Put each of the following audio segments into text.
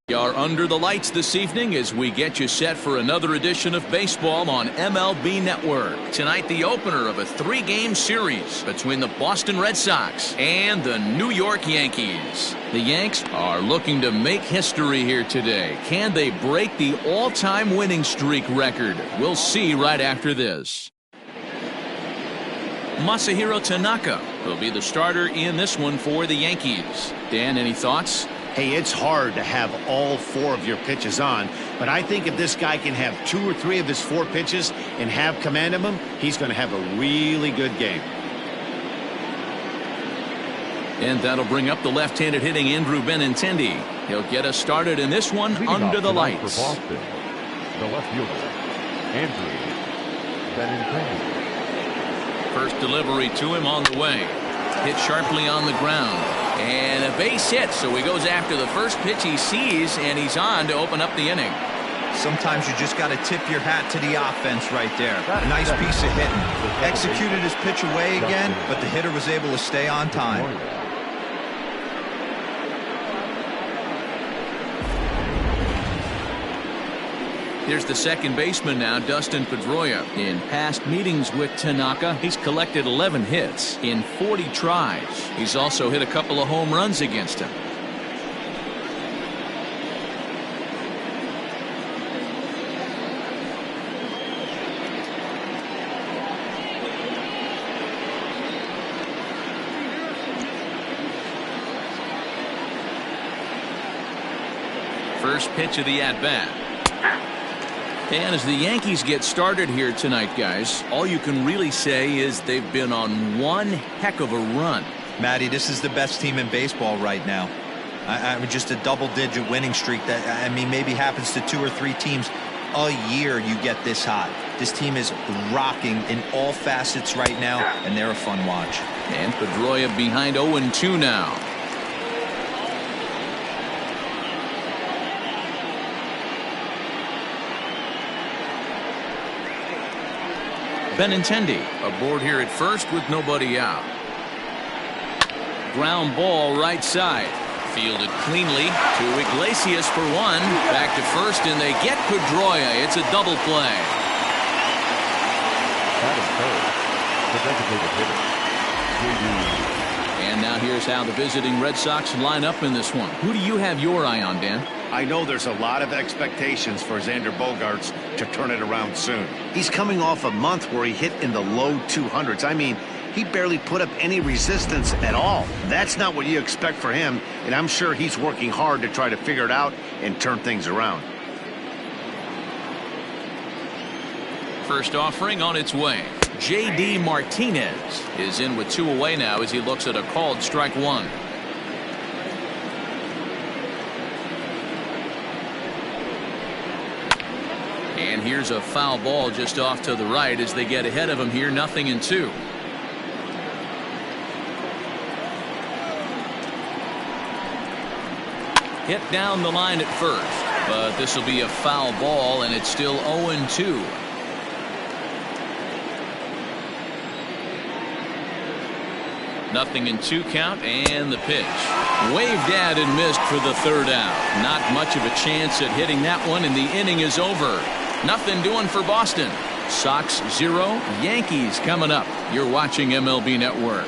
We are under the lights this evening as we get you set for another edition of baseball on MLB Network. Tonight, the opener of a three-game series between the Boston Red Sox and the New York Yankees. The Yanks are looking to make history here today. Can they break the all-time winning streak record? We'll see right after this. Masahiro Tanaka will be the starter in this one for the Yankees. Dan, any thoughts? Hey, it's hard to have all four of your pitches on, but I think if this guy can have 2 or 3 of his 4 pitches and have command of them, he's going to have a really good game. And that'll bring up the left-handed hitting Andrew Benintendi. He'll get us started in this one under the lights. For Boston, the left fielder, Andrew Benintendi. First delivery to him on the way. Hit sharply on the ground. And a base hit, so he goes after the first pitch he sees, and he's on to open up the inning. Sometimes you just got to tip your hat to the offense right there. A nice piece of hitting. Executed his pitch away again, but the hitter was able to stay on time. Here's the second baseman now, Dustin Pedroia. In past meetings with Tanaka, he's collected 11 hits in 40 tries. He's also hit a couple of home runs against him. First pitch of the at-bat. And as the Yankees get started here tonight, guys, all you can really say is they've been on one heck of a run. Matty, this is the best team in baseball right now. I mean, just a double-digit winning streak that, I mean, maybe happens to 2 or 3 teams a year you get this hot. This team is rocking in all facets right now, and they're a fun watch. And Pedroia behind 0-2 now. Benintendi aboard here at first with nobody out. Ground ball right side. Fielded cleanly to Iglesias for one. Back to first, and they get Pedroia. It's a double play. The designated hitter, and now here's how the visiting Red Sox line up in this one. Who do you have your eye on, Dan? I know there's a lot of expectations for Xander Bogaerts to turn it around soon. He's coming off a month where he hit in the low 200s. I mean, he barely put up any resistance at all. That's not what you expect for him, and I'm sure he's working hard to try to figure it out and turn things around. First offering on its way. J.D. Martinez is in with 2 away now as he looks at a called strike 1. And here's a foul ball just off to the right as they get ahead of him here, 0-2. Hit down the line at first, but this will be a foul ball, and it's still 0-2. Nothing in 2 count, and the pitch. Waved at and missed for the 3rd out. Not much of a chance at hitting that one, and the inning is over. Nothing doing for Boston. Sox 0, Yankees coming up. You're watching MLB Network.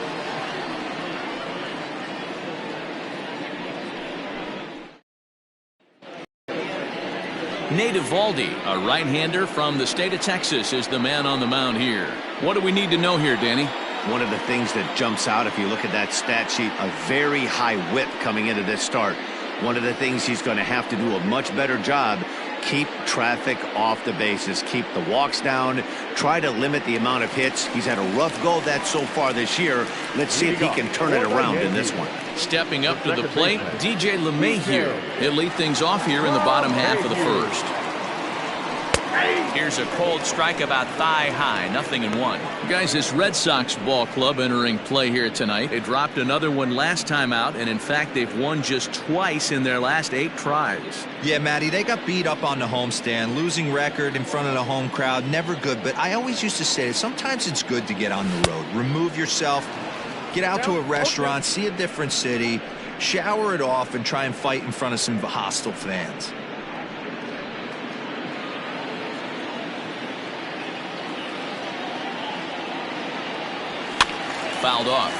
Nate Eovaldi, a right-hander from the state of Texas, is the man on the mound here. What do we need to know here, Danny? One of the things that jumps out if you look at that stat sheet, a very high whip coming into this start. One of the things he's going to have to do a much better job, keep traffic off the bases, keep the walks down, try to limit the amount of hits. He's had a rough go of that so far this year. Let's see if he can turn it around in this one. Stepping up to the plate, DJ LeMahieu. He'll lead things off here in the bottom half of the first. Here's a cold strike about thigh high, 0-1. Guys, this Red Sox ball club entering play here tonight. They dropped another one last time out, and in fact, they've won just twice in their last 8 tries. Yeah, Matty, they got beat up on the homestand. Losing record in front of the home crowd, never good. But I always used to say that sometimes it's good to get on the road. Remove yourself, get out to a restaurant, see a different city. shower it off and try and fight in front of some hostile fans. Fouled off.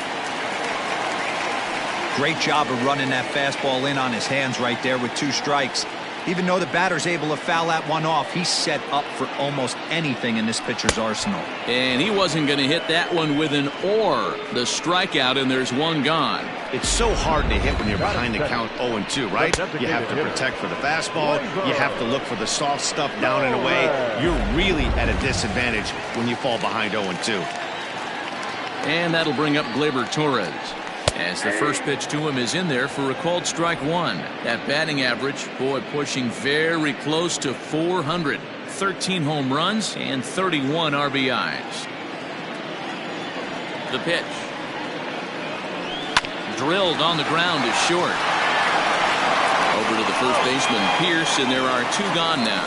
Great job of running that fastball in on his hands right there with 2 strikes. Even though the batter's able to foul that one off, he's set up for almost anything in this pitcher's arsenal. And he wasn't going to hit that one with an or. The strikeout, and there's one gone. It's so hard to hit when you're behind the count 0-2, right? You have to protect for the fastball. You have to look for the soft stuff down and away. You're really at a disadvantage when you fall behind 0-2. And that'll bring up Gleyber Torres, as the first pitch to him is in there for a called strike 1. That batting average, boy, pushing very close to 400. 13 home runs and 31 RBIs. The pitch. Drilled on the ground is short. Over to the first baseman, Pierce, and there are 2 gone now.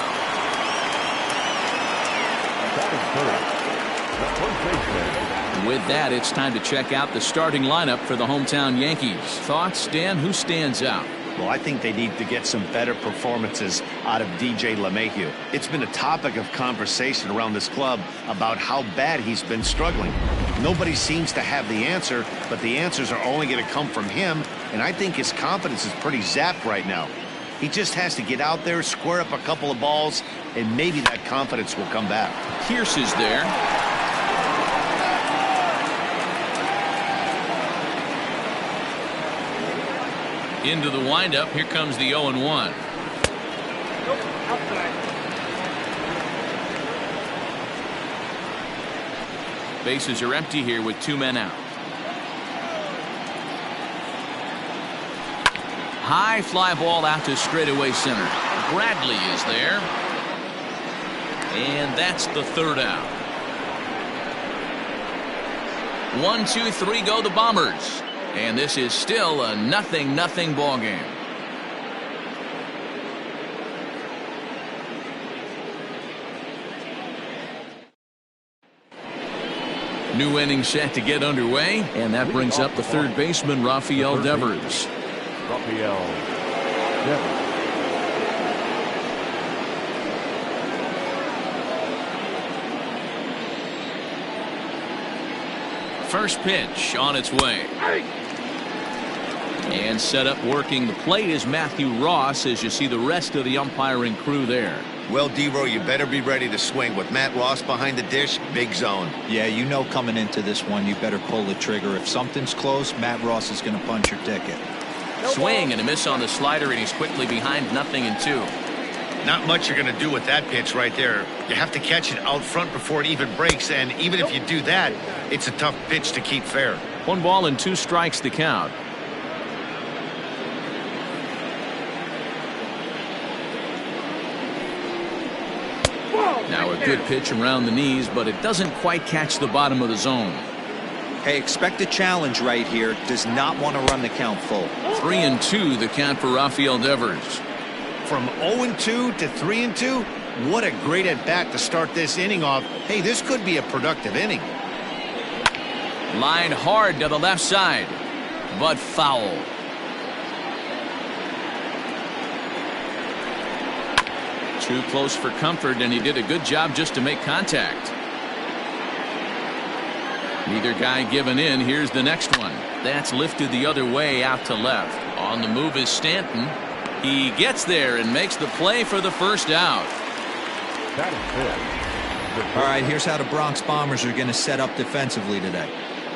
With that, it's time to check out the starting lineup for the hometown Yankees. Thoughts, Dan? Who stands out? Well, I think they need to get some better performances out of DJ LeMahieu. It's been a topic of conversation around this club about how bad he's been struggling. Nobody seems to have the answer, but the answers are only going to come from him, and I think his confidence is pretty zapped right now. He just has to get out there, square up a couple of balls, and maybe that confidence will come back. Pierce is there. Into the windup. Here comes the 0-1. Bases are empty here with 2 men out. High fly ball out to straightaway center. Bradley is there. And that's the 3rd out. 1, 2, 3 go the Bombers. And this is still a 0-0 ball game. New inning set to get underway, and that brings up the 3rd baseman, Rafael Devers. First pitch on its way. And set up working the plate is Matthew Ross, as you see the rest of the umpiring crew there. Well, D-Row, you better be ready to swing. With Matt Ross behind the dish, big zone. Yeah, you know coming into this one, you better pull the trigger. If something's close, Matt Ross is going to punch your ticket. Swing and a miss on the slider, and he's quickly behind 0-2. Not much you're going to do with that pitch right there. You have to catch it out front before it even breaks, and even if you do that, it's a tough pitch to keep fair. 1 ball and 2 strikes to count. Now a good pitch around the knees, but it doesn't quite catch the bottom of the zone. Hey, expect a challenge right here. Does not want to run the count full. 3-2 the count for Rafael Devers. From 0-2 to 3-2, what a great at-bat to start this inning off. Hey, this could be a productive inning. Line hard to the left side, but foul. Too close for comfort, and he did a good job just to make contact. Neither guy giving in. Here's the next one. That's lifted the other way out to left. On the move is Stanton. He gets there and makes the play for the first out. All right, here's how the Bronx Bombers are going to set up defensively today.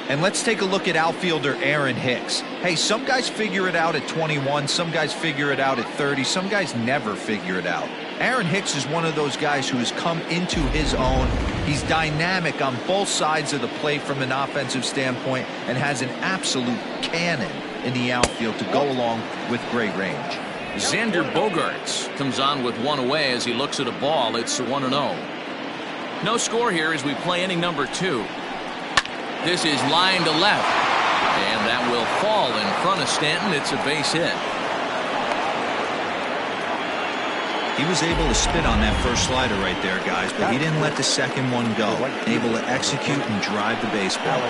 And let's take a look at outfielder Aaron Hicks. Hey, some guys figure it out at 21. Some guys figure it out at 30. Some guys never figure it out. Aaron Hicks is one of those guys who has come into his own. He's dynamic on both sides of the plate from an offensive standpoint and has an absolute cannon in the outfield to go along with great range. Xander Bogaerts comes on with 1 away as he looks at a ball. It's 1-0. No score here as we play inning number 2. This is line to left, and that will fall in front of Stanton. It's a base hit. He was able to spit on that first slider right there, guys, but he didn't let the second one go. Able to execute and drive the baseball.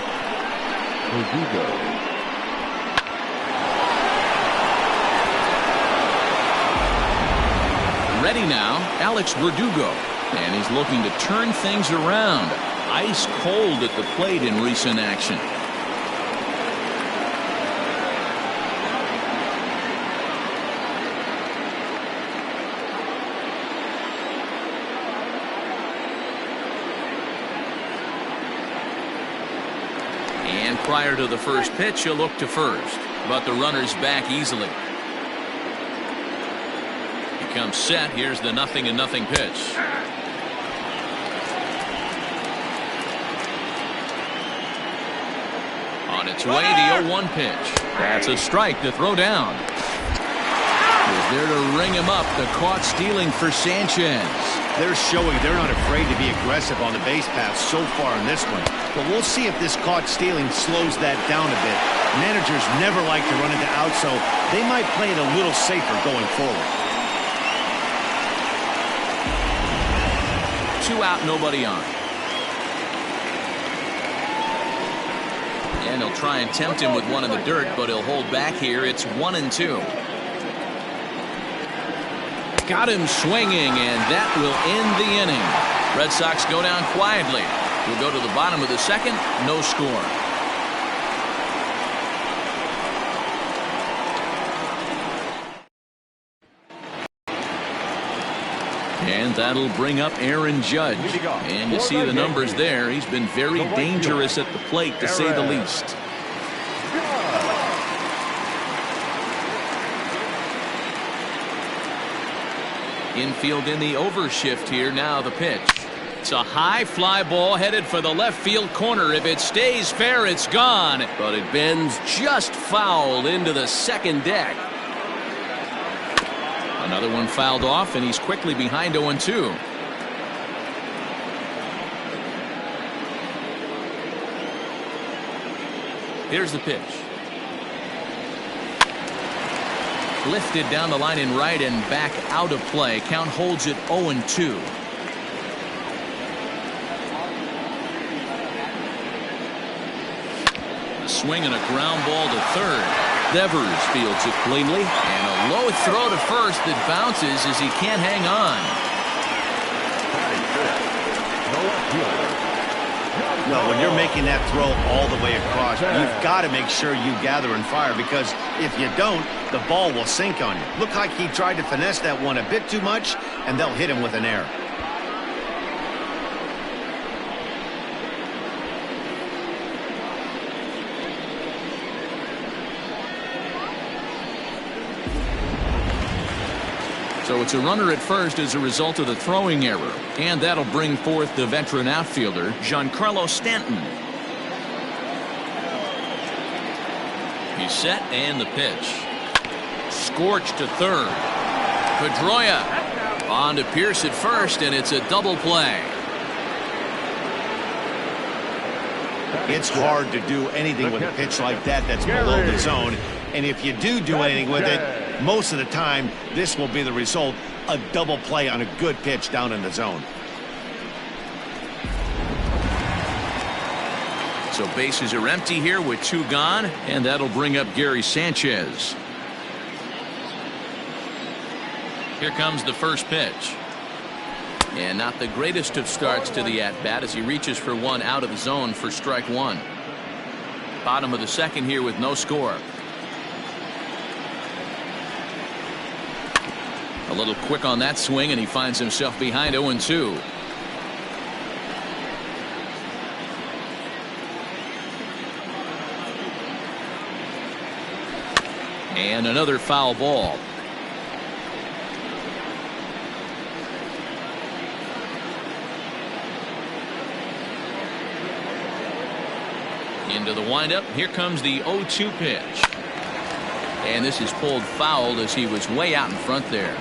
Ready now, Alex Verdugo. And he's looking to turn things around. Ice cold at the plate in recent action. And prior to the first pitch, he'll look to first. But the runner's back easily. He comes set. Here's the 0-0 pitch. On its way, the 0-1 pitch. That's a strike to throw down. Is there to ring him up. The caught stealing for Sanchez. They're showing they're not afraid to be aggressive on the base path so far in this one. But we'll see if this caught stealing slows that down a bit. Managers never like to run into out, so they might play it a little safer going forward. 2 out, nobody on. And he'll try and tempt him with one in the dirt, but he'll hold back here. It's 1-2. Got him swinging, and that will end the inning. Red Sox go down quietly. We'll go to the bottom of the second. No score. And that'll bring up Aaron Judge. And you see the numbers there. He's been very dangerous at the plate, to say the least. Infield in the overshift here. Now the pitch. It's a high fly ball headed for the left field corner. If it stays fair, it's gone. But it bends just foul into the second deck. Another one fouled off, and he's quickly behind 0-2. Here's the pitch. Lifted down the line in right and back out of play. Count holds it 0-2. A swing and a ground ball to third. Devers fields it cleanly, and a low throw to first that bounces as he can't hang on. Well, when you're making that throw all the way across, you've got to make sure you gather and fire, because if you don't, the ball will sink on you. Looked like he tried to finesse that one a bit too much, and they'll hit him with an error. So it's a runner at first as a result of the throwing error. And that'll bring forth the veteran outfielder, Giancarlo Stanton. He's set, and the pitch. Scorched to third. Pedroia on to Pierce at first, and it's a double play. It's hard to do anything with a pitch like that that's below the zone. And if you do anything with it, most of the time, this will be the result, a double play on a good pitch down in the zone. So bases are empty here with 2 gone, and that'll bring up Gary Sanchez. Here comes the first pitch. And not the greatest of starts to the at-bat as he reaches for one out of the zone for strike 1. Bottom of the second here with no score. A little quick on that swing, and he finds himself behind 0-2. And another foul ball. Into the windup. Here comes the 0-2 pitch. And this is pulled foul as he was way out in front there.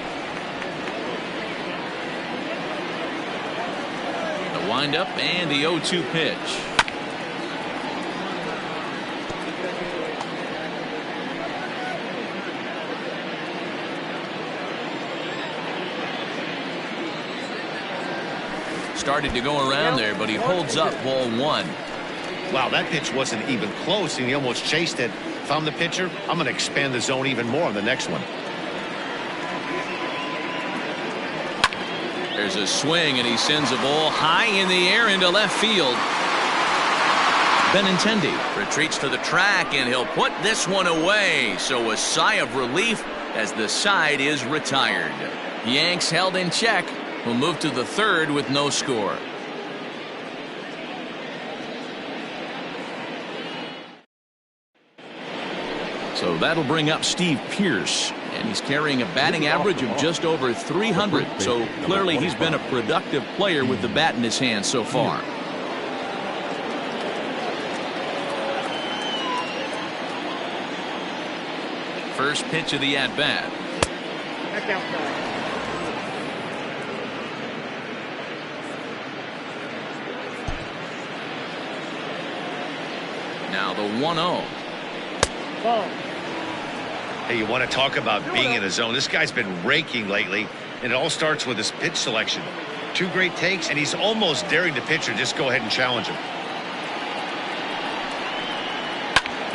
The windup and the 0-2 pitch. Started to go around there, but he holds up ball 1. Wow, that pitch wasn't even close, and he almost chased it. If I'm the pitcher, I'm going to expand the zone even more on the next one. There's a swing, and he sends a ball high in the air into left field. Benintendi retreats to the track, and he'll put this one away. So a sigh of relief as the side is retired. Yanks held in check. Will move to the third with no score. So that'll bring up Steve Pearce, and he's carrying a batting average of just over 300. So clearly he's been a productive player with the bat in his hand so far. First pitch of the at-bat. Back outside. Now the 1-0. Ball. Hey, you want to talk about being in a zone? This guy's been raking lately, and it all starts with his pitch selection. 2 great takes, and he's almost daring the pitcher just go ahead and challenge him.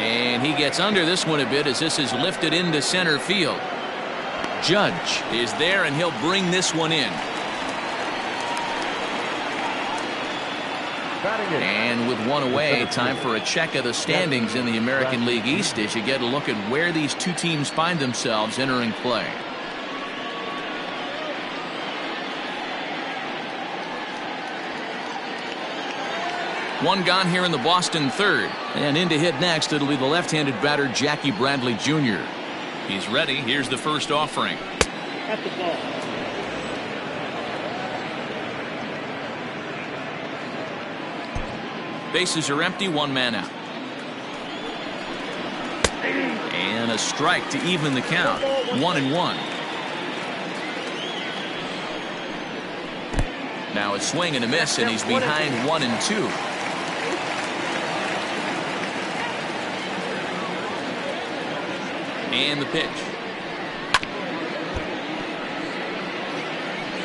And he gets under this one a bit as this is lifted into center field. Judge is there, and he'll bring this one in. And with one away, time for a check of the standings in the American League East as you get a look at where these two teams find themselves entering play. One gone here in the Boston third. And in to hit next, it'll be the left-handed batter Jackie Bradley Jr. He's ready. Here's the first offering. At the ball. Bases are empty, 1 man out. And a strike to even the count. 1-1. Now a swing and a miss, and he's behind 1-2. And the pitch.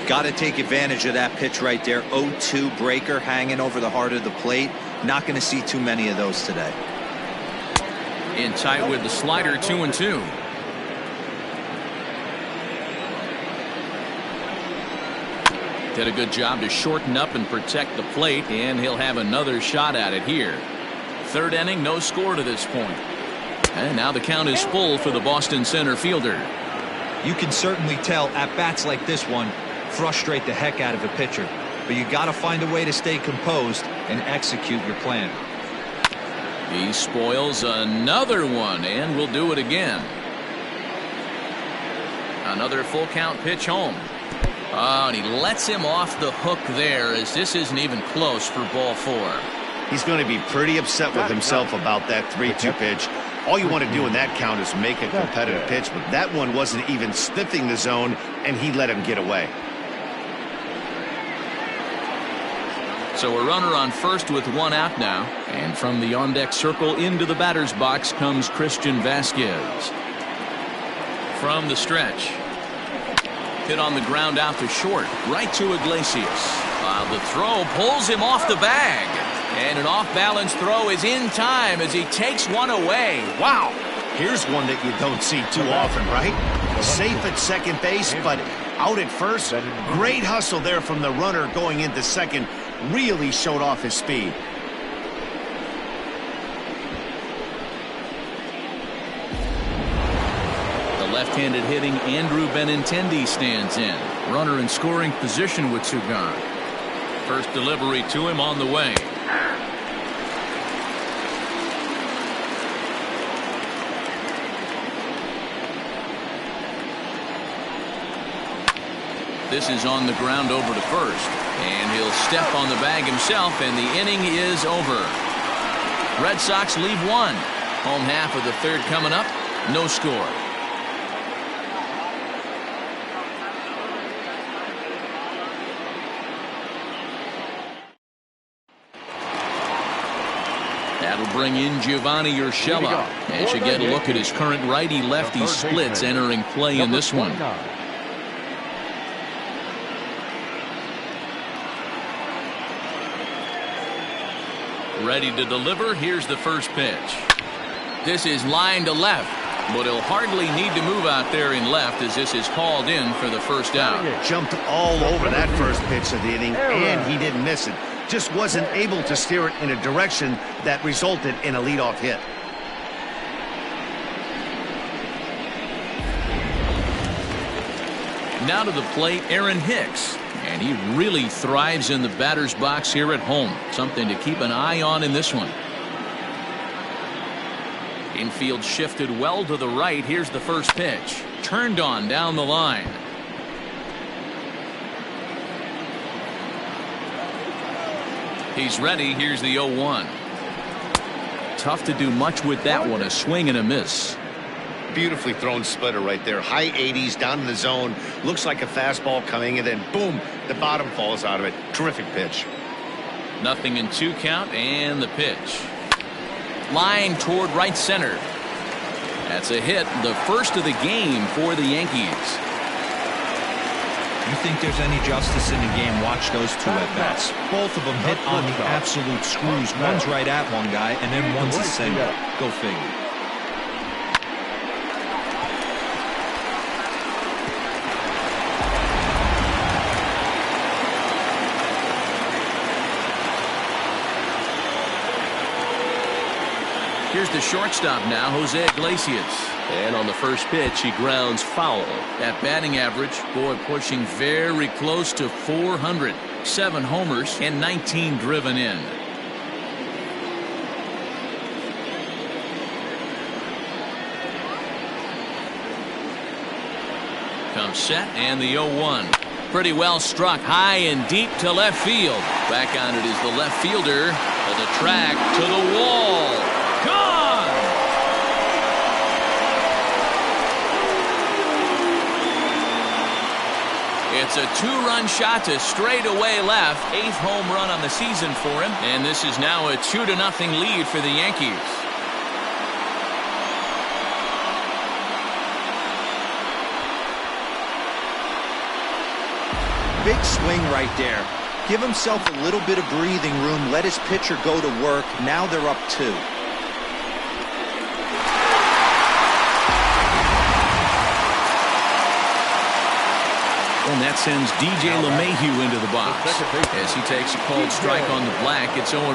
Got to take advantage of that pitch right there. 0-2 breaker hanging over the heart of the plate. Not going to see too many of those today. In tight with the slider, 2-2. Did a good job to shorten up and protect the plate, and he'll have another shot at it here. Third inning, no score to this point. And now the count is full for the Boston center fielder. You can certainly tell at bats like this one frustrate the heck out of a pitcher, but you got to find a way to stay composed and execute your plan. He spoils another one, and will do it again. Another full count pitch home. Oh, and he lets him off the hook there as this isn't even close for ball 4. He's going to be pretty upset with himself about that 3-2 pitch. All you want to do in that count is make a competitive pitch, but that one wasn't even sniffing the zone, and he let him get away. So a runner on first with 1 out now, and from the on-deck circle into the batter's box comes Christian Vasquez. From the stretch. Hit on the ground out to short, right to Iglesias. The throw pulls him off the bag. And an off-balance throw is in time as he takes one away. Wow. Here's one that you don't see too often, right? Safe at second base, but out at first. Great hustle there from the runner going into second. Really showed off his speed. The left-handed hitting Andrew Benintendi stands in. Runner in scoring position with 2 gone. First delivery to him on the way. This is on the ground over to first. And he'll step on the bag himself, and the inning is over. Red Sox leave 1. Home half of the third coming up. No score. That'll bring in Giovanni Urshela as you get a look at his current righty-lefty splits entering play in this one. Ready to deliver. Here's the first pitch. This is line to left. But he'll hardly need to move out there in left as this is hauled in for the first out. Jumped all over that first pitch of the inning, and he didn't miss it. Just wasn't able to steer it in a direction that resulted in a leadoff hit. Now to the plate, Aaron Hicks. And he really thrives in the batter's box here at home. Something to keep an eye on in this one. Infield shifted well to the right. Here's the first pitch. Turned on down the line. He's ready. Here's the 0-1. Tough to do much with that one. A swing and a miss. Beautifully thrown splitter right there. High 80s down in the zone. Looks like a fastball coming, and then boom, the bottom falls out of it. Terrific pitch. 0-2 count, and the pitch. Line toward right center. That's a hit, the first of the game for the Yankees. You think there's any justice in the game? Watch those two at-bats. Both of them hit on the absolute screws. One's right at one guy, and then one's a single. Go figure. Here's the shortstop now, Jose Iglesias. And on the first pitch, he grounds foul. That batting average, boy, pushing very close to 400. 7 homers and 19 driven in. Comes set, and the 0-1. Pretty well struck high and deep to left field. Back on it is the left fielder. To the track, to the wall. Gone! It's a 2-run shot to straightaway left. 8th home run on the season for him. And this is now a 2-0 lead for the Yankees. Big swing right there. Give himself a little bit of breathing room. Let his pitcher go to work. Now they're up 2. And that sends DJ LeMahieu into the box. As he takes a called strike on the black, it's 0-1.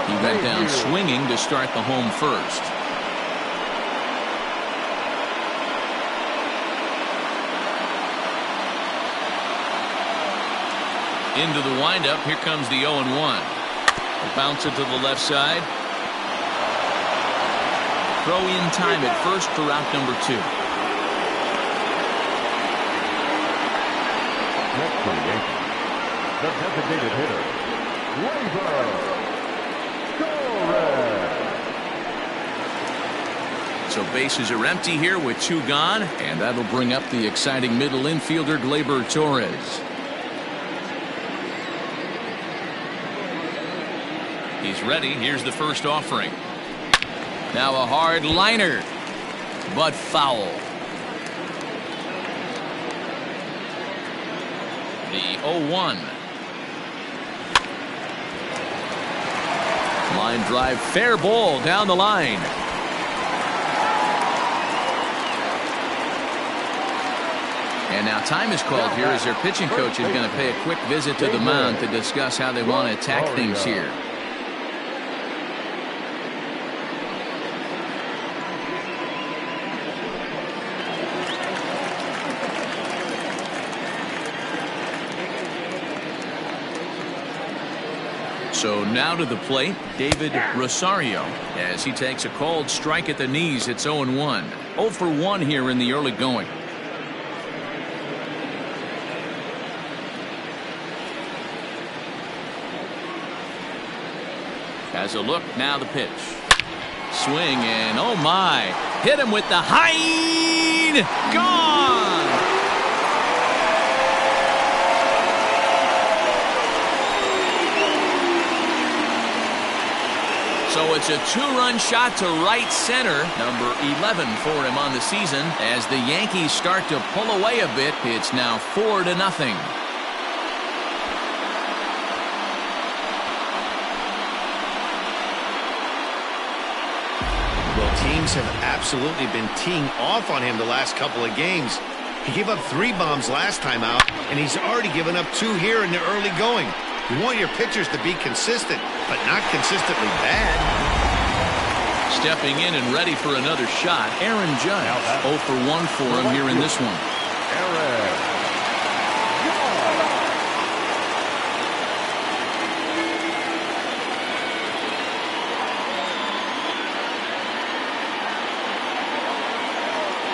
He went down swinging to start the home first. Into the windup. Here comes the 0-1. Bounce it to the left side. Throw in time at first for out number 2. Next for the Yankees, the designated hitter, Redsox. So bases are empty here with 2 gone, and that'll bring up the exciting middle infielder Gleyber Torres. He's ready. Here's the first offering. Now a hard liner, but foul. The 0-1. Line drive, fair ball down the line. And now time is called here as their pitching coach is going to pay a quick visit to the mound to discuss how they want to attack things here. So now to the plate, David Rosario, as he takes a called strike at the knees. It's 0-1. 0 for 1 here in the early going. Has a look, now the pitch. Swing, and oh my, hit him with the high, gone! So it's a 2-run shot to right center, number 11 for him on the season. As the Yankees start to pull away a bit, it's now 4-0. Well, teams have absolutely been teeing off on him the last couple of games. He gave up 3 bombs last time out, and he's already given up 2 here in the early going. You want your pitchers to be consistent, but not consistently bad. Stepping in and ready for another shot, Aaron Judge. 0 for 1 for him here in this one.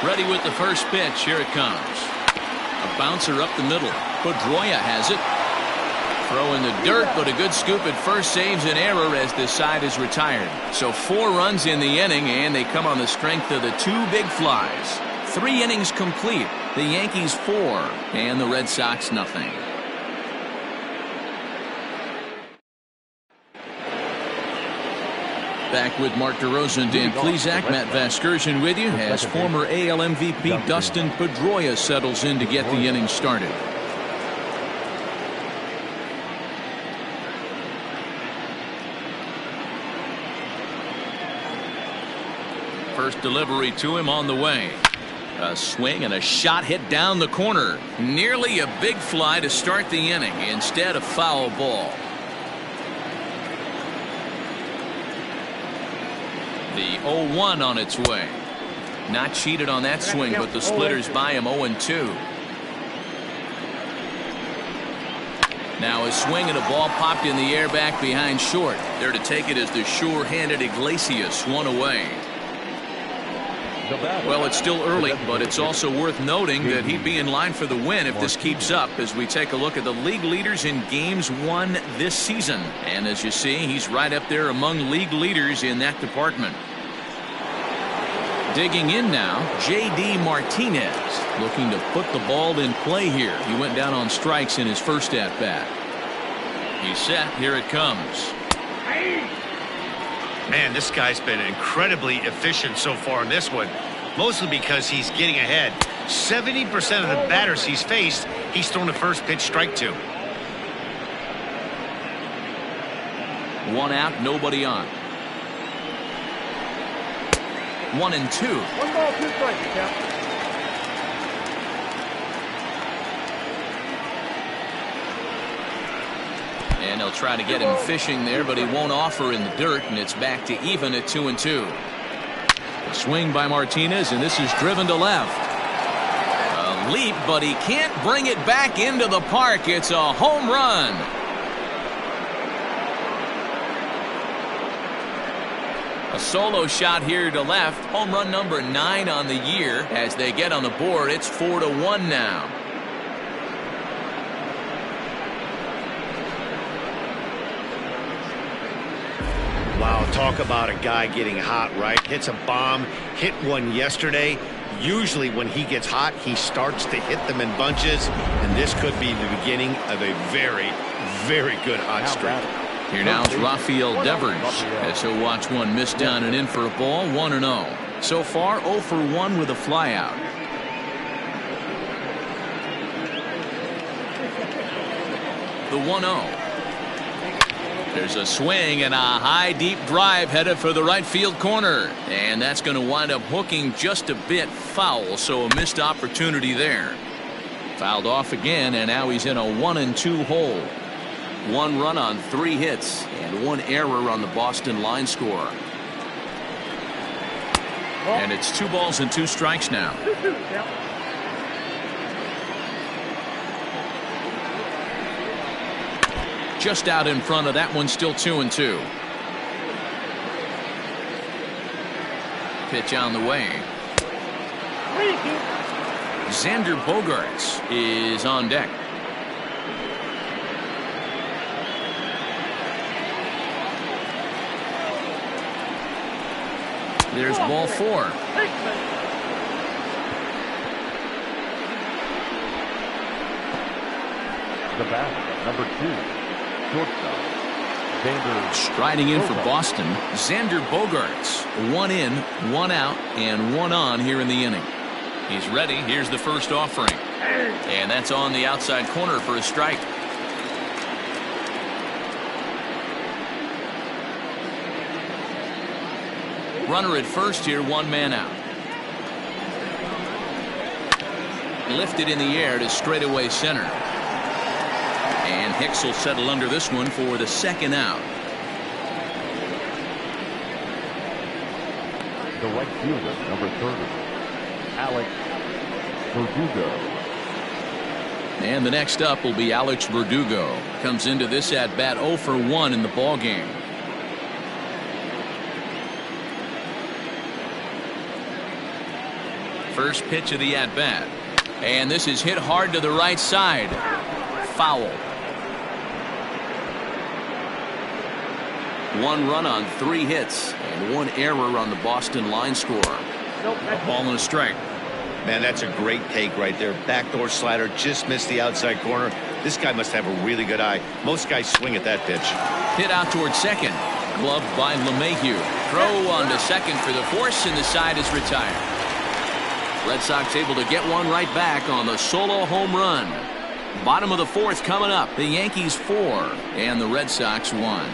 Ready with the first pitch. Here it comes. A bouncer up the middle. Pedroia has it. Throw in the dirt, but a good scoop at first saves an error as this side is retired. So 4 runs in the inning, and they come on the strength of the 2 big flies. 3 innings complete. The Yankees 4, and the Red Sox nothing. Back with Mark DeRosa and Dan Plesac. Matt Vasgersian with you as former AL MVP Dustin Pedroia settles in to get the inning started. First delivery to him on the way. A swing and a shot hit down the corner. Nearly a big fly to start the inning. Instead, a foul ball. The 0-1 on its way. Not cheated on that swing, but the splitters by him 0-2. Now a swing and a ball popped in the air back behind short. There to take it is the sure-handed Iglesias, 1 away. Well, it's still early, but it's also worth noting that he'd be in line for the win if this keeps up as we take a look at the league leaders in games won this season. And as you see, he's right up there among league leaders in that department. Digging in now, J.D. Martinez looking to put the ball in play here. He went down on strikes in his first at-bat. He's set. Here it comes. Man, this guy's been incredibly efficient so far in this one, mostly because he's getting ahead. 70% of the batters he's faced, he's thrown a first pitch strike to. 1 out, nobody on. 1-2. 1 ball, 2 strikes, Captain. And they'll try to get him fishing there, but he won't offer in the dirt, and it's back to even at 2-2. A swing by Martinez, and this is driven to left. A leap, but he can't bring it back into the park. It's a home run. A solo shot here to left. Home run number 9 on the year. As they get on the board, it's 4-1 now. Wow, talk about a guy getting hot, right? Hits a bomb, hit one yesterday. Usually when he gets hot, he starts to hit them in bunches, and this could be the beginning of a very, very good hot streak. Here now is Rafael Devers as he'll watch one miss down and in for a ball. 1-0. So far 0 for 1 with a flyout. The 1-0. There's a swing and a high deep drive headed for the right field corner, and that's going to wind up hooking just a bit foul, so a missed opportunity there. Fouled off again, and now he's in a 1-2 hole. 1 run on 3 hits and 1 error on the Boston line score. And it's 2 balls and 2 strikes now. Just out in front of that one, still 2-2. Pitch on the way. Xander Bogaerts is on deck. There's ball 4. The bat, number 2. Shortstop, Xander. Striding in for Boston, Xander Bogaerts. 1 in, 1 out, and 1 on here in the inning. He's ready. Here's the first offering. And that's on the outside corner for a strike. runner at first here, one man out. Lifted in the air to straightaway center. And Hicks will settle under this one for the second out. The right fielder, number 30, Alex Verdugo. And the next up will be Alex Verdugo. Comes into this at bat 0 for 1 in the ball game. First pitch of the at bat. And this is hit hard to the right side. Foul. 1 run on 3 hits and 1 error on the Boston line score. A ball and a strike. Man, that's a great take right there. Backdoor slider, just missed the outside corner. This guy must have a really good eye. Most guys swing at that pitch. Hit out towards second. Gloved by LeMahieu. Throw on to second for the force, and the side is retired. Red Sox able to get one right back on the solo home run. Bottom of the 4th coming up. The Yankees 4 and the Red Sox 1.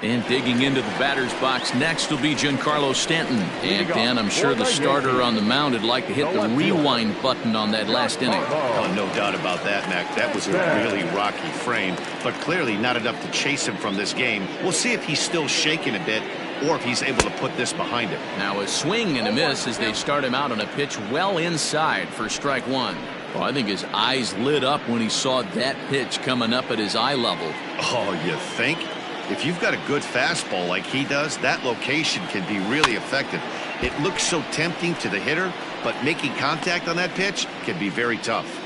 And digging into the batter's box next will be Giancarlo Stanton. And Dan, I'm sure the starter on the mound would like to hit the rewind button on that last inning. Oh, no doubt about that, Mac. That was a really rocky frame, but clearly not enough to chase him from this game. We'll see if he's still shaking a bit or if he's able to put this behind him. Now a swing and a miss as they start him out on a pitch well inside for strike 1. Well, I think his eyes lit up when he saw that pitch coming up at his eye level. Oh, you think? If you've got a good fastball like he does, that location can be really effective. It looks so tempting to the hitter, but making contact on that pitch can be very tough.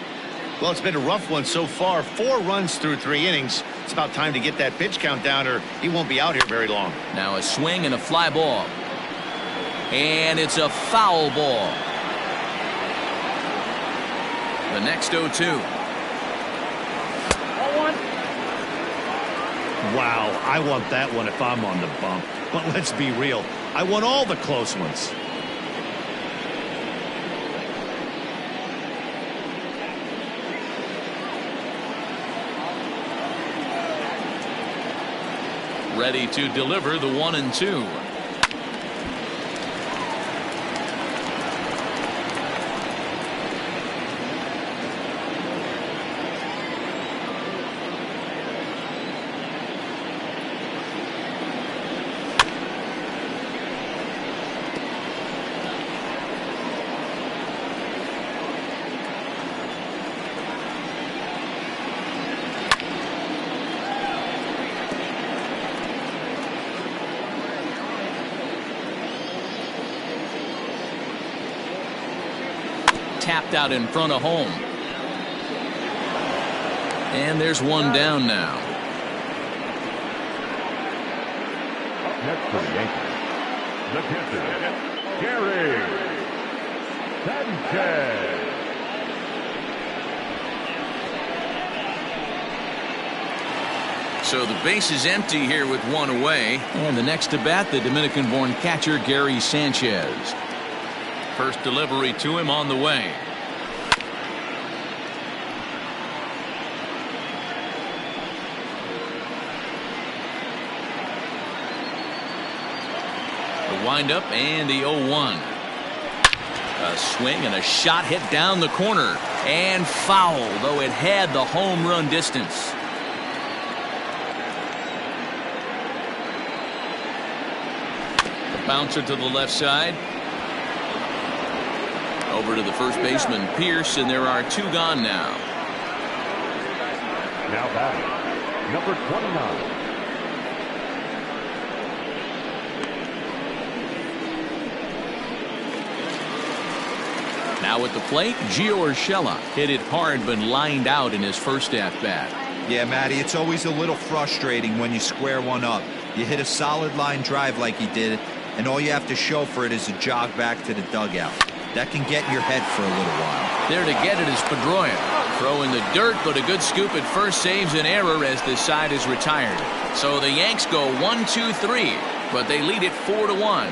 Well, it's been a rough one so far. 4 runs through 3 innings. It's about time to get that pitch count down or he won't be out here very long. Now a swing and a fly ball. And it's a foul ball. The next 0-2. Wow, I want that one if I'm on the bump. But let's be real, I want all the close ones. Ready to deliver the 1-2. Tapped out in front of home. And there's one down now. Up next for the Yankees, the catcher, Gary Sanchez. So the base is empty here with 1 away. And the next to bat, the Dominican-born catcher Gary Sanchez. First delivery to him on the way. The windup and the 0-1. A swing and a shot hit down the corner and foul, though it had the home run distance. The bouncer to the left side. Over to the first baseman, Pierce, and there are 2 gone now. Now batting, number 29. Now at the plate, Gio Urshela hit it hard but lined out in his first at-bat. Yeah, Matty, it's always a little frustrating when you square one up. You hit a solid line drive like he did, and all you have to show for it is a jog back to the dugout. That can get in your head for a little while. There to get it is Pedroia. Throw in the dirt, but a good scoop at first saves an error as the side is retired. So the Yanks go 1-2-3, but they lead it 4-1.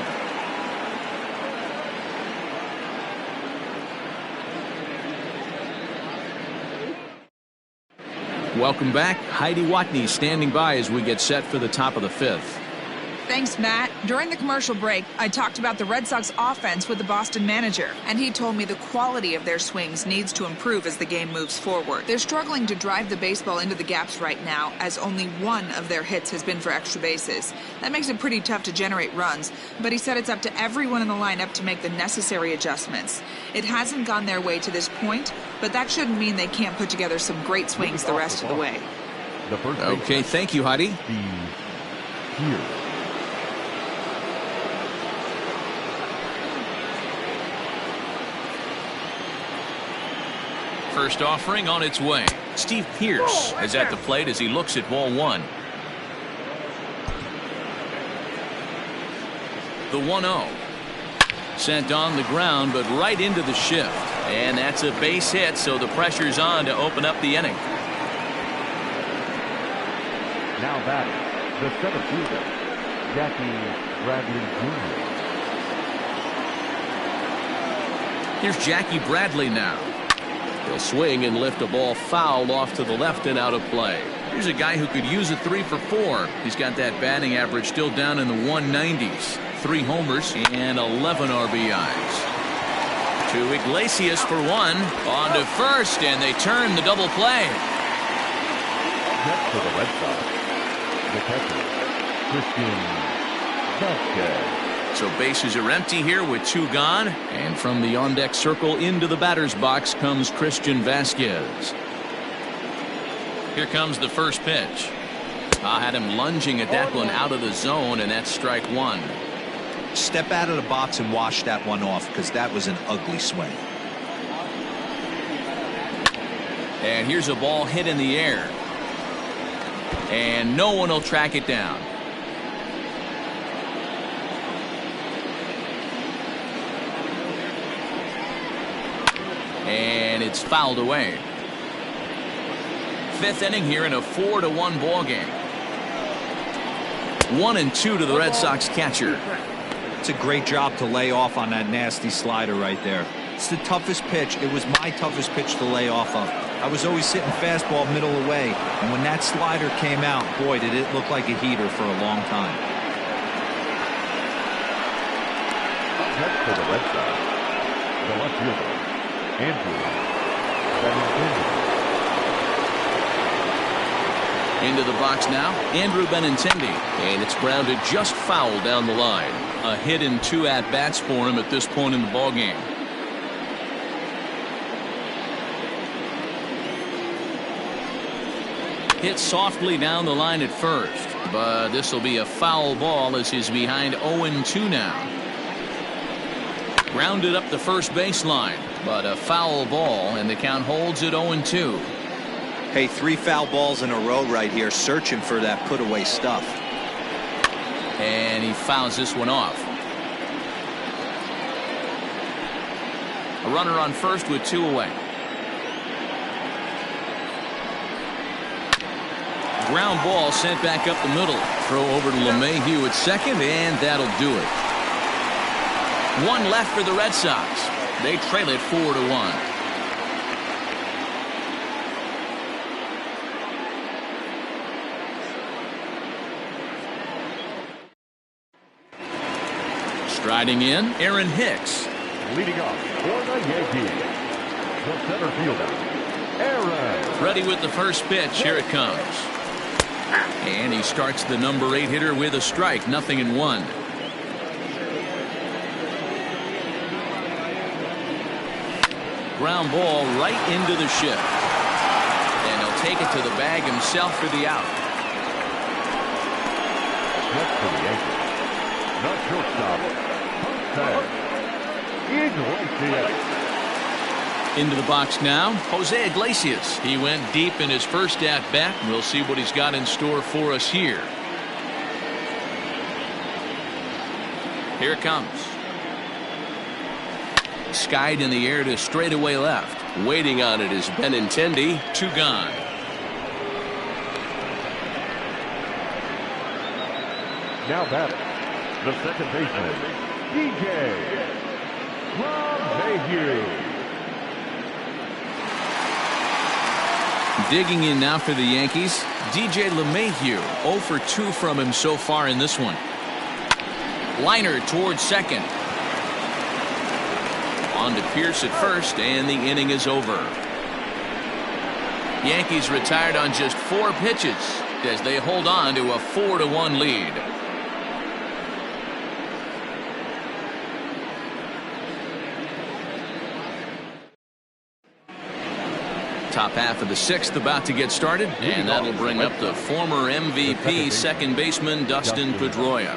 Welcome back. Heidi Watney standing by as we get set for the top of the 5th. Thanks, Matt. During the commercial break, I talked about the Red Sox offense with the Boston manager, and he told me the quality of their swings needs to improve as the game moves forward. They're struggling to drive the baseball into the gaps right now, as only one of their hits has been for extra bases. That makes it pretty tough to generate runs, but he said it's up to everyone in the lineup to make the necessary adjustments. It hasn't gone their way to this point, but that shouldn't mean they can't put together some great swings the rest of the way. Okay, thank you, Heidi. Here. First offering on its way. Steve Pierce is at the plate as he looks at ball one. The 1-0. Sent on the ground, but right into the shift. And that's a base hit, so the pressure's on to open up the inning. Now batting, the center fielder, Jackie Bradley Jr. Here's Jackie Bradley now. He'll swing and lift a ball foul off to the left and out of play. Here's a guy who could use a 3 for 4. He's got that batting average still down in the 190s. 3 homers and 11 RBIs. To Iglesias for 1. On to first, and they turn the double play. Next for the Red Sox, the catcher, Christian Vasquez. So bases are empty here with 2 gone. And from the on-deck circle into the batter's box comes Christian Vasquez. Here comes the first pitch. I had him lunging at that one out of the zone, and that's strike 1. Step out of the box and wash that one off, because that was an ugly swing. And here's a ball hit in the air. And no one will track it down. And it's fouled away. 5th inning here in a 4-1 ball game. 1-2 to the Red Sox catcher. It's a great job to lay off on that nasty slider right there. It's the toughest pitch. It was my toughest pitch to lay off of. I was always sitting fastball middle away, and when that slider came out, boy, did it look like a heater for a long time. Next for the Red Sox, the left fielder, Andrew Benintendi. Into the box now, Andrew Benintendi, and it's grounded just foul down the line. A hit and 2 at-bats for him at this point in the ballgame. Hit softly down the line at first, but this will be a foul ball as he's behind 0-2 now. Grounded up the first baseline, but a foul ball, and the count holds at 0-2. Hey, 3 foul balls in a row right here, searching for that put-away stuff. And he fouls this one off. A runner on first with 2 away. Ground ball sent back up the middle. Throw over to LeMahieu at second, and that'll do it. 1 left for the Red Sox. They trail it 4-1. Striding in, Aaron Hicks. Leading off for the Yankees, the center fielder, Aaron. Ready with the first pitch. Here it comes. And he starts the number 8 hitter with a strike. 0-1. Ground ball right into the shift. And he'll take it to the bag himself for the out. Next for the Yankees, the shortstop, Into the box now, Jose Iglesias. He went deep in his first at-bat. We'll see what he's got in store for us here. Here it comes. Skied in the air to straightaway left. Waiting on it is Benintendi. 2 gone. Now batting, the second baseman, DJ LeMahieu. Digging in now for the Yankees, DJ LeMahieu. 0 for 2 from him so far in this one. Liner towards second. On to Pierce at first, and the inning is over. Yankees retired on just 4 pitches as they hold on to a 4-1 lead. Top half of the 6th about to get started, and that'll bring up the former MVP second baseman Dustin Pedroia.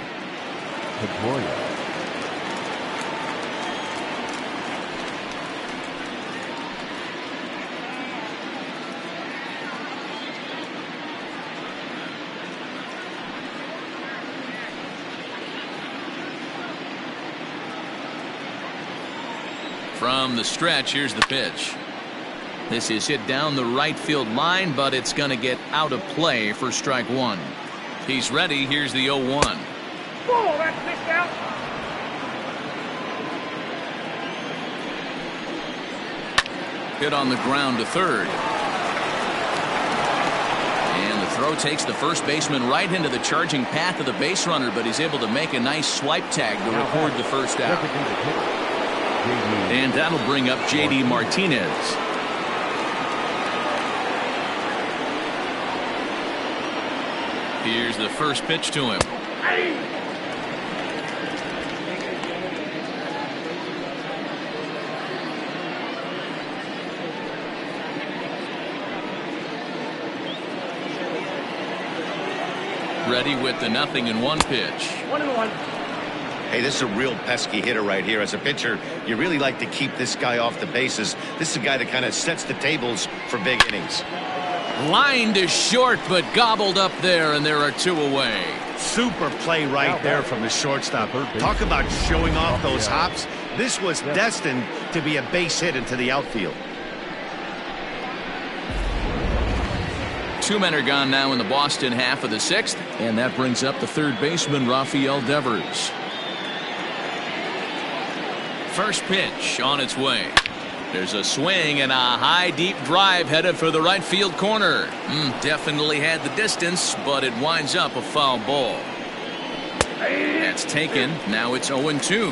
From the stretch, here's the pitch. This is hit down the right field line, but it's going to get out of play for strike 1. He's ready. Here's the 0-1. Oh, that's missed out. Hit on the ground to third. And the throw takes the first baseman right into the charging path of the base runner, but he's able to make a nice swipe tag to record the first out. And that'll bring up J.D. Martinez. Here's the first pitch to him. Ready with the 0-1 pitch. 1-1. Hey, this is a real pesky hitter right here. As a pitcher, you really like to keep this guy off the bases. This is a guy that kind of sets the tables for big innings. Lined is short, but gobbled up there, and there are 2 away. Super play right there from the shortstop. Talk about showing off those hops. This was destined to be a base hit into the outfield. 2 men are gone now in the Boston half of the 6th, and that brings up the third baseman, Rafael Devers. First pitch on its way. There's a swing and a high deep drive headed for the right field corner. Definitely had the distance, but it winds up a foul ball. That's taken. Now it's 0-2.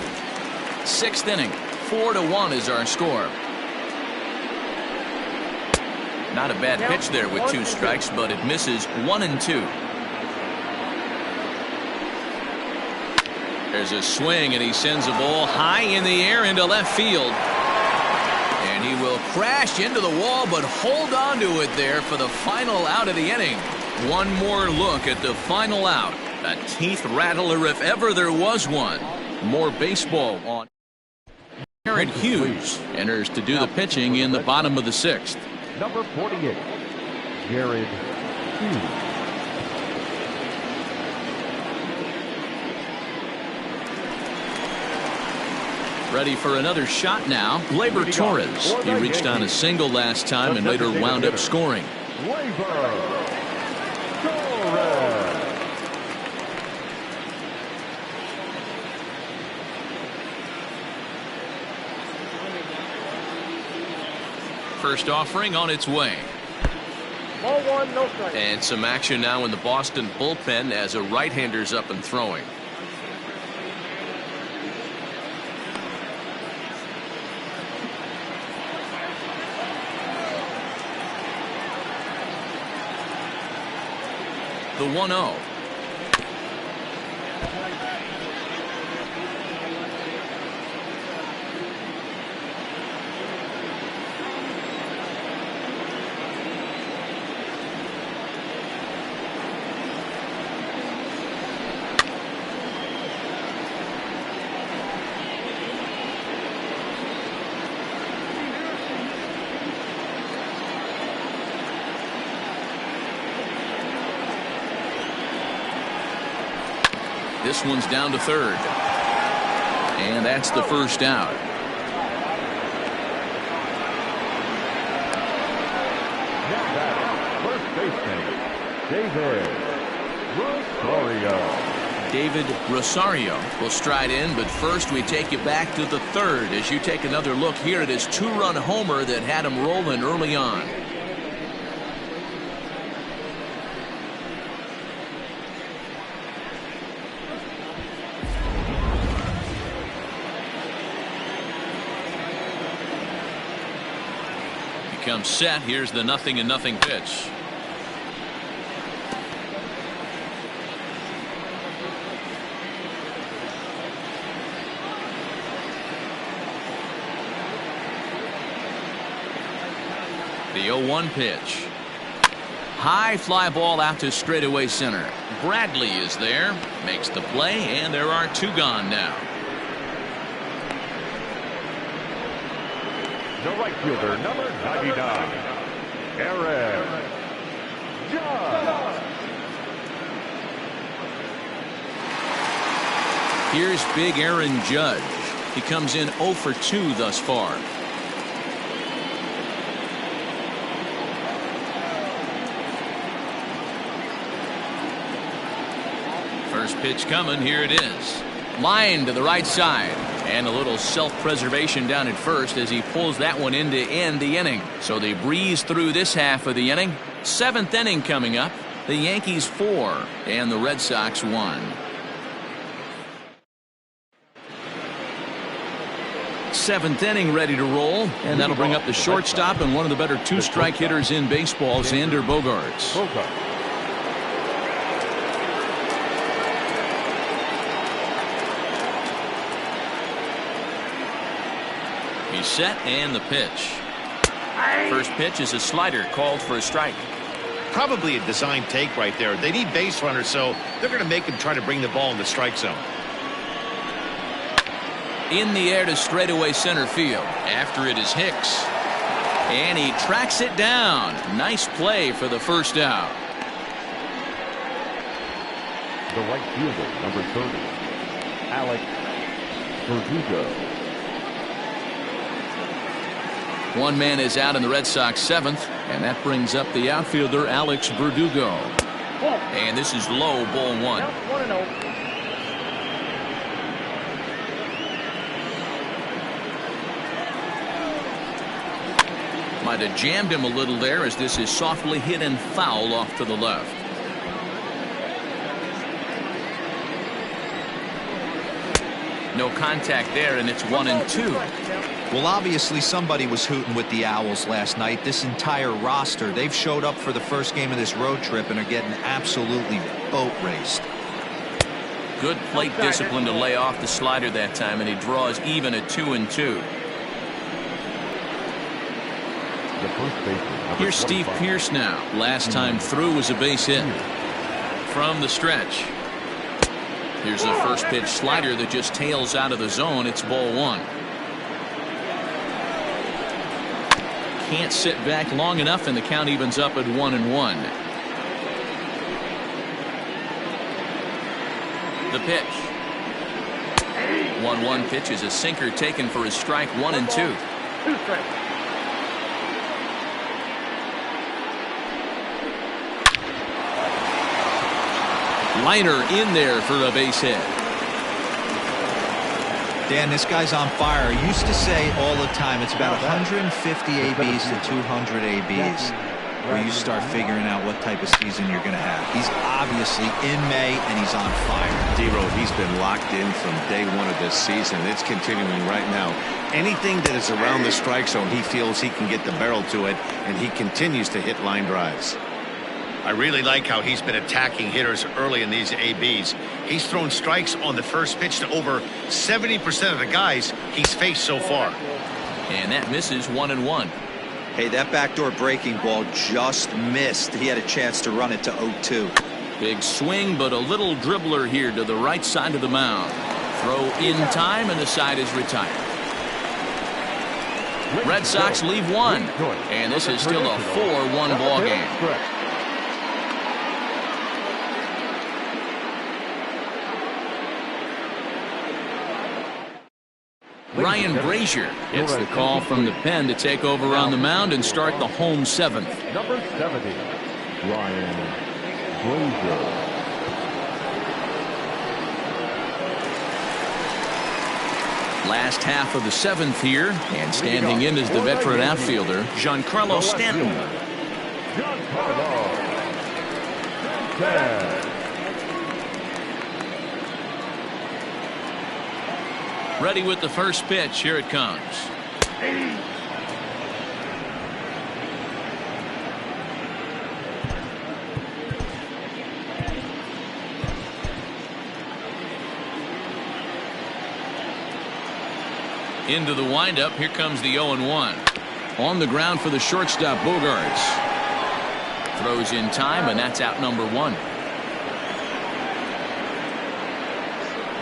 6th inning. 4-1 is our score. Not a bad pitch there with 2 strikes, but it misses 1-2. There's a swing, and he sends a ball high in the air into left field. And he will crash into the wall, but hold on to it there for the final out of the inning. One more look at the final out. A teeth rattler if ever there was one. More baseball on. Aaron Hughes enters to do the pitching in the bottom of the 6th. Number 48, Jared Hughes. Ready for another shot now. Gleyber Torres. He reached on a single last time and later wound up scoring. Gleyber Torres. First offering on its way. Ball 1, no strike. And some action now in the Boston bullpen as a right-hander's up and throwing. The 1-0. This one's down to third. And that's the first out. First baseman, David Rosario. David Rosario will stride in, but first we take you back to the 3rd as you take another look here at his 2-run homer that had him rolling early on. comes set. Here's the 0-0 pitch. The 0-1 pitch. High fly ball out to straightaway center. Bradley is there, makes the play, and there are 2 gone now. The right fielder, number 99, Aaron Judge. Here's big Aaron Judge. He comes in 0 for 2 thus far. First pitch coming. Here it is. Line to the right side. And a little self-preservation down at first as he pulls that one in to end the inning. So they breeze through this half of the inning. 7th inning coming up. The Yankees 4 and the Red Sox 1. 7th inning ready to roll. And that'll bring up the shortstop and one of the better 2-strike hitters in baseball, Xander Bogaerts. He's set, and the pitch. First pitch is a slider called for a strike. Probably a design take right there. They need base runners, so they're going to make him try to bring the ball in the strike zone. In the air to straightaway center field. After it is Hicks. And he tracks it down. Nice play for the first out. The right fielder, number 30, Alex Verdugo. One man is out in the Red Sox 7th, and that brings up the outfielder Alex Verdugo. And this is low, ball 1. Might have jammed him a little there as this is softly hit and foul off to the left. No contact there, and it's 1-2. Well, obviously somebody was hooting with the Owls last night. This entire roster, they've showed up for the first game of this road trip and are getting absolutely boat raced. Good plate discipline to lay off the slider that time, and he draws even at 2-2. Here's Steve Pearce now. Last time through was a base hit. From the stretch. Here's the first pitch slider that just tails out of the zone. It's ball 1. Can't sit back long enough, and the count evens up at 1-1. The pitch. 1-1 pitch is a sinker taken for his strike. 1-2. Liner in there for a base hit. Dan, this guy's on fire. I used to say all the time it's about 150 ABs to 200 ABs where you start figuring out what type of season you're going to have. He's obviously in May, and he's on fire. D-Road, he's been locked in from day 1 of this season. It's continuing right now. Anything that is around the strike zone, he feels he can get the barrel to it, and he continues to hit line drives. I really like how he's been attacking hitters early in these ABs. He's thrown strikes on the first pitch to over 70% of the guys he's faced so far. And that misses. 1-1. Hey, that backdoor breaking ball just missed. He had a chance to run it to 0-2. Big swing, but a little dribbler here to the right side of the mound. Throw in time, and the side is retired. Red Sox leave 1, and this is still a 4-1 ball game. Ryan Brazier gets the call from the pen to take over on the mound and start the home 7th. Number 70, Ryan Brazier. Last half of the 7th here, and standing in is the veteran outfielder, Giancarlo Stanton. Giancarlo Stanton. Ready with the first pitch. Here it comes. Into the windup. Here comes the 0-1. On the ground for the shortstop, Bogarts. Throws in time, and that's out number 1.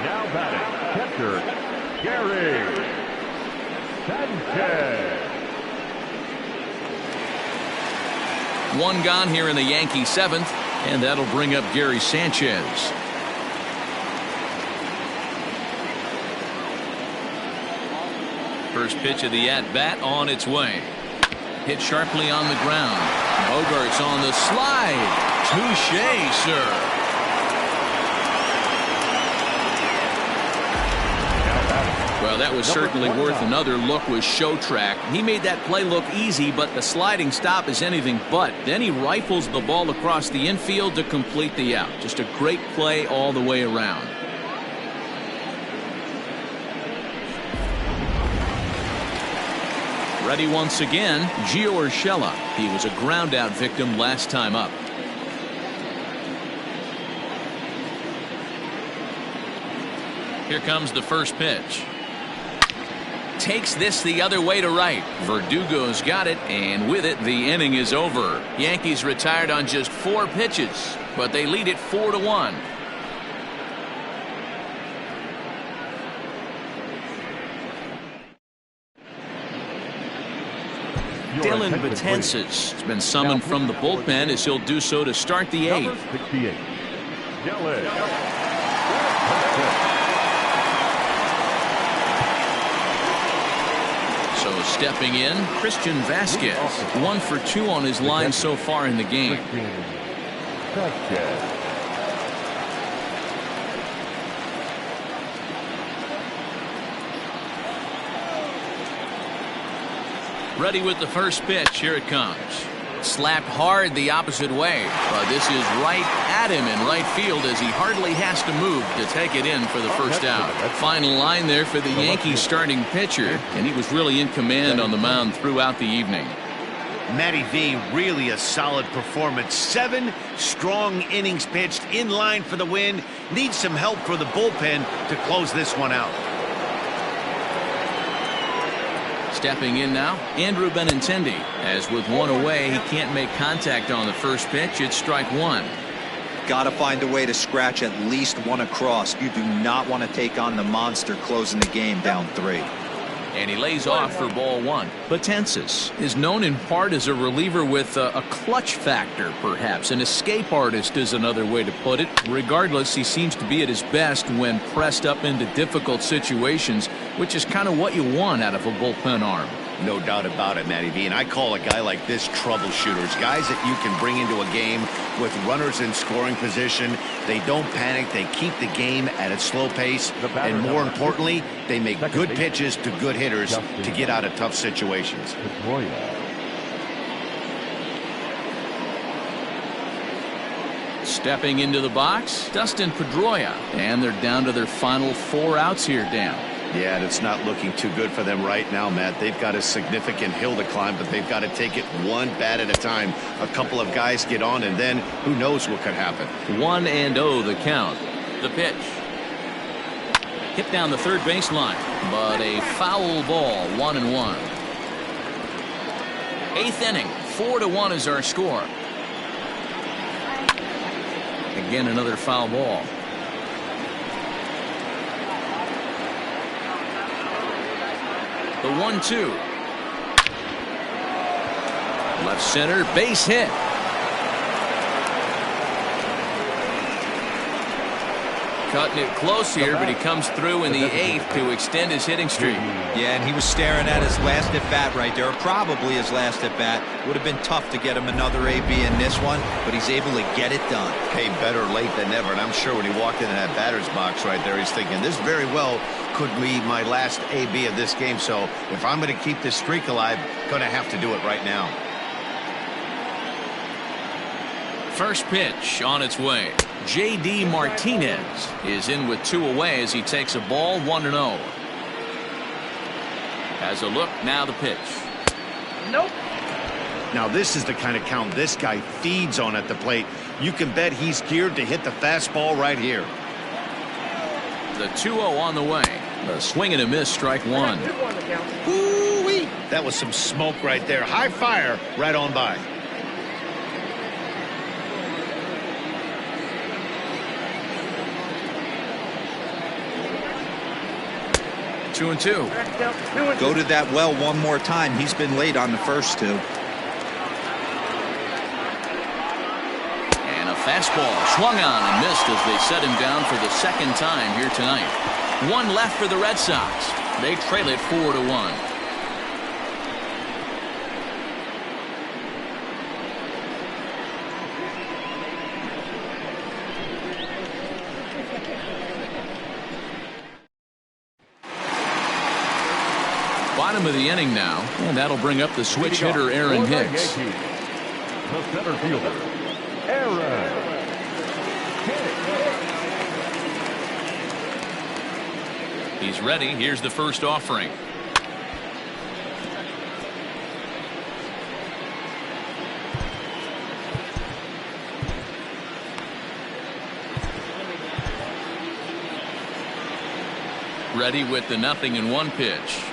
Now batting, catcher, Gary Sanchez. 1 gone here in the Yankee 7th, and that'll bring up Gary Sanchez. First pitch of the at-bat on its way. Hit sharply on the ground. Bogarts on the slide. Touché, sir. Well, that was certainly worth another look with Show Track. He made that play look easy, but the sliding stop is anything but. Then he rifles the ball across the infield to complete the out. Just a great play all the way around. Ready once again, Gio Urshela. He was a ground out victim last time up. Here comes the first pitch. Takes this the other way to right. Verdugo's got it, and with it, the inning is over. Yankees retired on just 4 pitches, but they lead it 4-1. Dylan Betances has been summoned from the bullpen as he'll do so to start the 8th. 68. So stepping in, Christian Vasquez. 1 for 2 on his line so far in the game. Ready with the first pitch. Here it comes. Slapped hard the opposite way, but this is right at him in right field as he hardly has to move to take it in for the first out. Final line there for the Yankees starting pitcher, and he was really in command on the mound throughout the evening. Matty V, really a solid performance. 7 strong innings pitched, in line for the win. Needs some help for the bullpen to close this one out. Stepping in now, Andrew Benintendi. As with 1 away, he can't make contact on the first pitch. It's strike 1. Got to find a way to scratch at least 1 across. You do not want to take on the monster closing the game down 3. And he lays off for ball 1. Betances is known in part as a reliever with a clutch factor, perhaps. An escape artist is another way to put it. Regardless, he seems to be at his best when pressed up into difficult situations, which is kind of what you want out of a bullpen arm. No doubt about it, Matty V. And I call a guy like this troubleshooters. Guys that you can bring into a game with runners in scoring position. They don't panic. They keep the game at a slow pace. And more importantly, they make good pitches to good hitters to get out of tough situations. Stepping into the box, Dustin Pedroia. And they're down to their final 4 outs here, Dan. Yeah, and it's not looking too good for them right now, Matt. They've got a significant hill to climb, but they've got to take it 1 bat at a time. A couple of guys get on, and then who knows what could happen. 1-0 the count. The pitch. Hit down the third baseline, but a foul ball. 1-1. 8th inning. 4-1 is our score. Again, another foul ball. The 1-2. Left center, base hit. Cutting it close here, but he comes through in the 8th to extend his hitting streak. Yeah, and he was staring at his last at-bat right there, or probably his last at-bat. Would have been tough to get him another AB in this one, but he's able to get it done. Hey, better late than never, and I'm sure when he walked into that batter's box right there, he's thinking, this very well could be my last AB of this game, so if I'm going to keep this streak alive, going to have to do it right now. First pitch on its way. J.D. Martinez is in with 2 away as he takes a ball. 1-0. Has a look, now the pitch. Nope. Now this is the kind of count this guy feeds on at the plate. You can bet he's geared to hit the fastball right here. The 2-0 on the way. A swing and a miss, strike one. Ooh-wee. That was some smoke right there. High fire right on by. Two and two. Go to that well one more time. He's been late on the first two. And a fastball swung on and missed as they set him down for the second time here tonight. One left for the Red Sox. They trail it 4-1. Bottom of the inning now, and that'll bring up the switch hitter Aaron Hicks. The center fielder, Aaron Hicks. He's ready. Here's the first offering. Ready with the 0-1 pitch.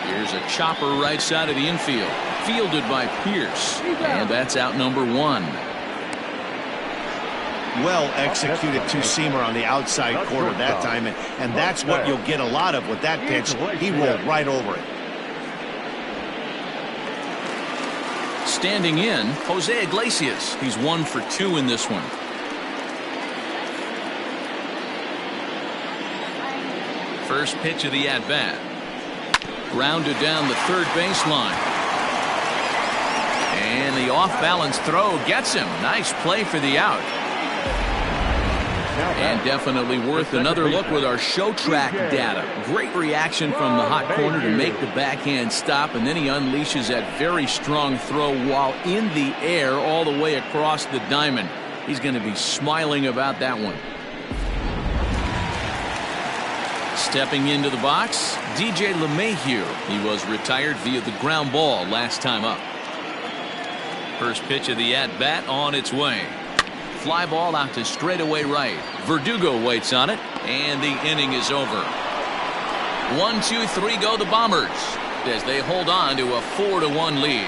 Here's a chopper right side of the infield. Fielded by Pierce. And that's out number one. Well executed two-seamer on the outside corner that time. And that's what you'll get a lot of with that pitch. He rolled right over it. Standing in, Jose Iglesias. He's 1 for 2 in this one. First pitch of the at-bat. Grounded down the third baseline. And the off-balance throw gets him. Nice play for the out. And definitely worth another look with our show track data. Great reaction from the hot corner to make the backhand stop, and then he unleashes that very strong throw while in the air all the way across the diamond. He's going to be smiling about that one. Stepping into the box, DJ LeMahieu. He was retired via the ground ball last time up. First pitch of the at-bat on its way. Fly ball out to straightaway right. Verdugo waits on it, and the inning is over. 1, 2, 3 go the Bombers as they hold on to a 4-1 lead.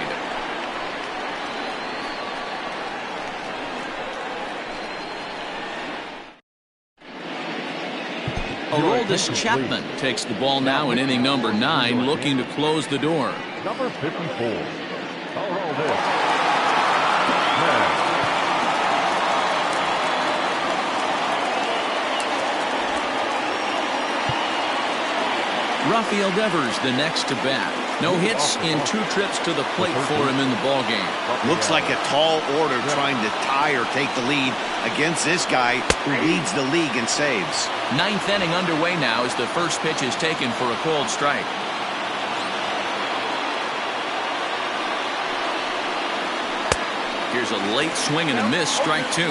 Aroldis Chapman takes the ball now in inning number 9, looking to close the door. Number 54. Aroldis. Rafael Devers the next to bat. No hits in 2 trips to the plate for him in the ballgame. Looks like a tall order trying to tie or take the lead against this guy who leads the league in saves. 9th inning underway now as the first pitch is taken for a called strike. Here's a late swing and a miss, strike 2.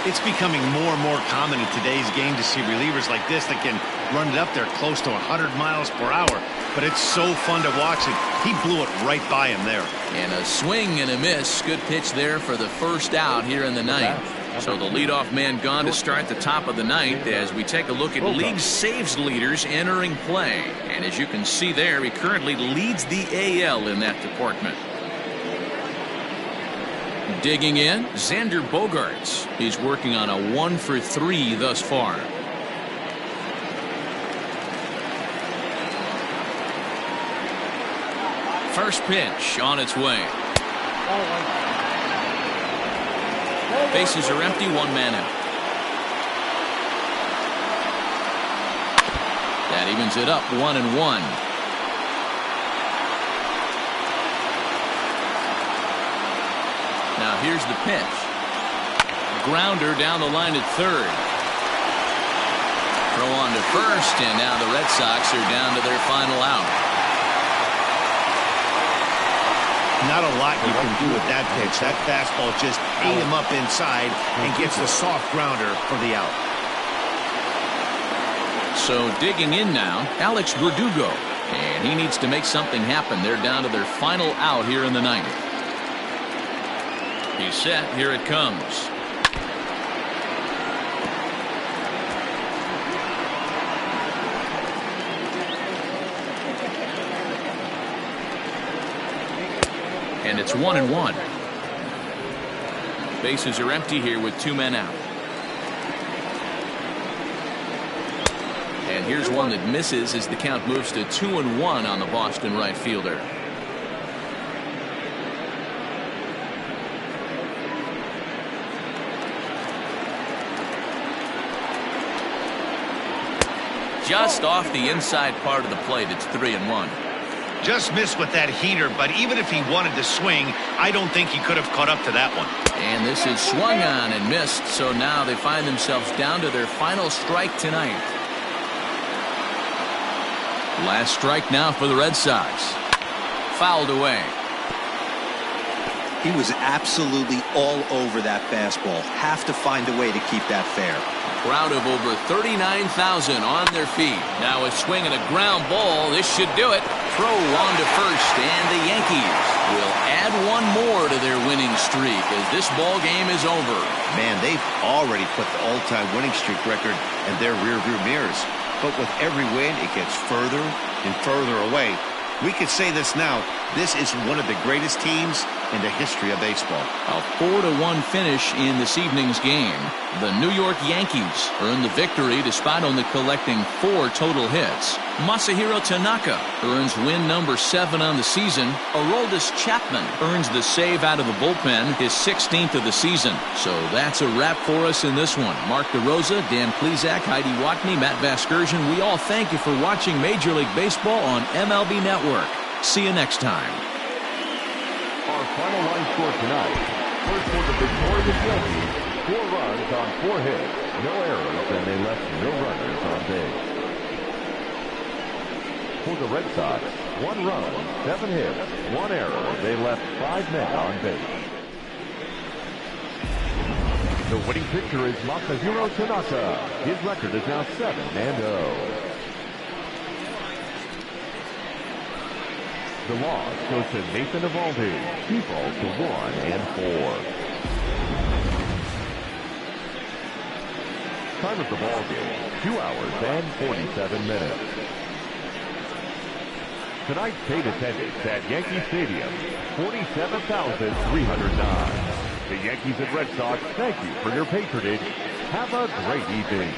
It's becoming more and more common in today's game to see relievers like this that can run it up there close to 100 miles per hour. But it's so fun to watch it. He blew it right by him there. And a swing and a miss. Good pitch there for the first out here in the 9th. So the leadoff man gone to start the top of the 9th as we take a look at league saves leaders entering play. And as you can see there, he currently leads the AL in that department. Digging in, Xander Bogaerts. He's working on a 1 for 3 thus far. First pitch on its way. Bases are empty, 1 man out. That evens it up, 1-1. Now here's the pitch. Grounder down the line at third. Throw on to first, and now the Red Sox are down to their final out. Not a lot you can do with that pitch. That fastball just ate him up inside and gets the soft grounder for the out. So digging in now, Alex Verdugo. And he needs to make something happen. They're down to their final out here in the ninth. He's set. Here it comes. And it's 1-1. Bases are empty here with 2 men out. And here's one that misses as the count moves to 2-1 on the Boston right fielder. Just off the inside part of the plate. It's 3-1. Just missed with that heater, but even if he wanted to swing, I don't think he could have caught up to that one. And this is swung on and missed, so now they find themselves down to their final strike tonight. Last strike now for the Red Sox. Fouled away. He was absolutely all over that fastball. Have to find a way to keep that fair. Crowd of over 39,000 on their feet. Now a swing and a ground ball. This should do it. Throw on to first, and the Yankees will add one more to their winning streak as this ball game is over. Man, they've already put the all-time winning streak record in their rearview mirrors. But with every win, it gets further and further away. We could say this now. This is one of the greatest teams in the history of baseball. A 4-1 finish in this evening's game. The New York Yankees earn the victory despite only collecting 4 total hits. Masahiro Tanaka earns win number 7 on the season. Aroldis Chapman earns the save out of the bullpen, his 16th of the season. So that's a wrap for us in this one. Mark DeRosa, Dan Plesac, Heidi Watney, Matt Vasgersian, we all thank you for watching Major League Baseball on MLB Network. See you next time. Our final line score tonight. First for the victorious Yankees, 4 runs on 4 hits, no errors, and they left no runners on base. For the Red Sox, 1 run, 7 hits, 1 error, they left 5 men on base. The winning pitcher is Masahiro Tanaka. His record is now 7-0. The loss goes to Nathan Eovaldi. He falls to 1-4. Time of the ball game, 2 hours and 47 minutes. Tonight's paid attendance at Yankee Stadium, 47,309. The Yankees and Red Sox thank you for your patronage. Have a great evening.